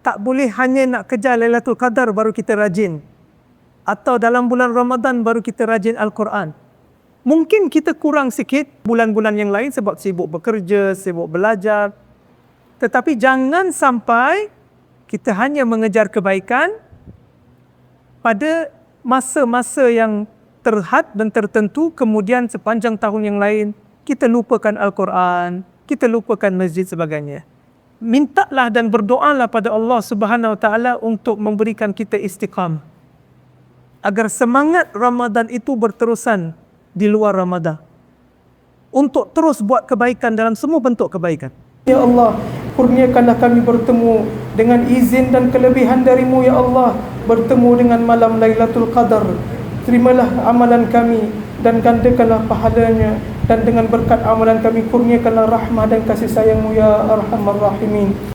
tak boleh hanya nak kejar Lailatul Qadar baru kita rajin, atau dalam bulan Ramadan baru kita rajin Al-Quran. Mungkin kita kurang sikit bulan-bulan yang lain sebab sibuk bekerja, sibuk belajar. Tetapi jangan sampai kita hanya mengejar kebaikan pada masa-masa yang terhad dan tertentu, kemudian sepanjang tahun yang lain kita lupakan Al-Quran, kita lupakan masjid sebagainya. Mintalah dan berdoalah pada Allah Subhanahu Wa Taala untuk memberikan kita istiqamah, agar semangat Ramadan itu berterusan di luar Ramadan, untuk terus buat kebaikan dalam semua bentuk kebaikan. Ya Allah, kurniakanlah kami bertemu dengan izin dan kelebihan darimu ya Allah, bertemu dengan malam Lailatul Qadar. Terimalah amalan kami dan gandakanlah pahalanya, dan dengan berkat amalan kami kurniakanlah rahmah dan kasih sayangmu ya Arhamar Rahimin.